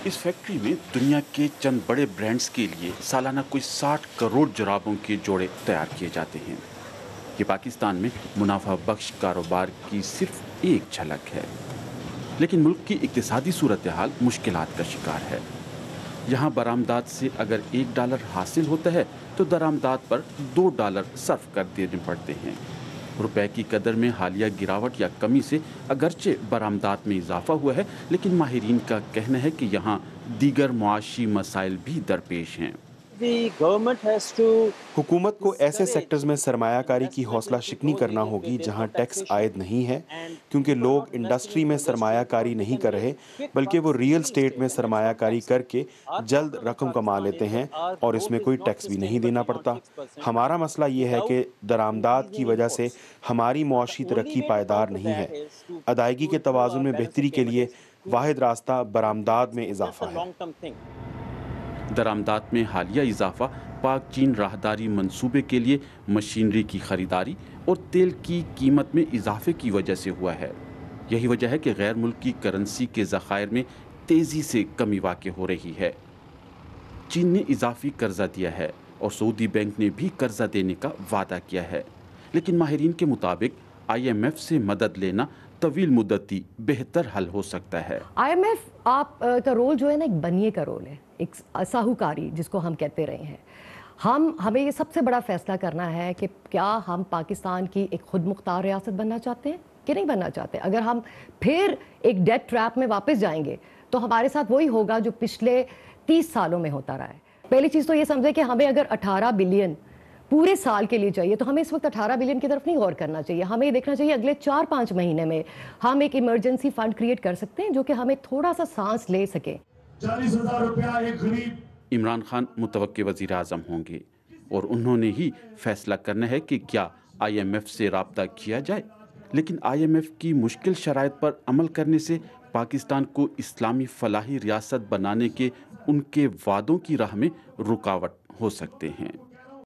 इस फैक्ट्री में दुनिया के चंद बड़े ब्रांड्स के लिए सालाना कोई 60 करोड़ जुराबों के जोड़े तैयार किए जाते हैं। ये पाकिस्तान में मुनाफा बख्श कारोबार की सिर्फ एक झलक है, लेकिन मुल्क की इक्तिसादी सूरत हाल मुश्किलात का शिकार है। यहाँ बरामदात से अगर $1 हासिल होता है तो दरामदात पर $2 सर्फ कर देने पड़ते हैं। रुपए की कदर में हालिया गिरावट या कमी से अगरचे बरामदात में इजाफा हुआ है, लेकिन माहिरीन का कहना है कि यहाँ दीगर मुआशी मसाइल भी दरपेश हैं। हुकूमत को ऐसे सेक्टर्स में सरमायाकारी की हौसला शिकनी करना होगी जहां टैक्स आयद नहीं है, क्योंकि लोग इंडस्ट्री में सरमायाकारी नहीं कर रहे बल्कि वो रियल स्टेट में सरमायाकारी करके जल्द रकम कमा लेते हैं और इसमें कोई टैक्स भी नहीं देना पड़ता। हमारा मसला ये है कि दरामदात की वजह से हमारी मुआशी तरक्की पायदार नहीं है। अदायगी के तवाज़ुन में बेहतरी के लिए वाहिद रास्ता बरामदात में इजाफा है। दरामदात में हालिया इजाफा पाक चीन राहदारी मंसूबे के लिए मशीनरी की खरीदारी और तेल की कीमत में इजाफे की वजह से हुआ है। यही वजह है कि गैर मुल्की करेंसी के ज़खायर में तेज़ी से कमी वाक़ हो रही है। चीन ने इजाफी कर्जा दिया है और सऊदी बैंक ने भी कर्जा देने का वादा किया है, लेकिन माहिरीन के मुताबिक IMF से मदद लेना तवील मुद्दती बेहतर हल हो सकता है। IMF आप का रोल जो है ना, एक बनिए का रोल है, एक साहूकारी जिसको हम कहते रहे हैं। हमें ये सबसे बड़ा फैसला करना है कि क्या हम पाकिस्तान की एक खुद मुख्तार रियासत बनना चाहते हैं कि नहीं बनना चाहते। अगर हम फिर एक डेट ट्रैप में वापस जाएंगे तो हमारे साथ वही होगा जो पिछले 30 सालों में होता रहा है। पहली चीज़ तो ये समझे कि हमें अगर 18 बिलियन पूरे साल के लिए चाहिए तो हमें इस वक्त 18 बिलियन की तरफ नहीं गौर करना चाहिए। हमें देखना चाहिए अगले 4-5 महीने में हम एक इमरजेंसी फंड क्रिएट कर सकते हैं जो कि हमें थोड़ा सा सांस ले सके। 40,000 रुपया एक गरीब। इमरान खान मुतवक्के वज़ीर आज़म होंगे और उन्होंने ही फैसला करना है कि क्या IMF से राब्ता किया जाए, लेकिन IMF की मुश्किल शराइत पर अमल करने से पाकिस्तान को इस्लामी फलाही रियासत बनाने के उनके वादों की राह में रुकावट हो सकते हैं।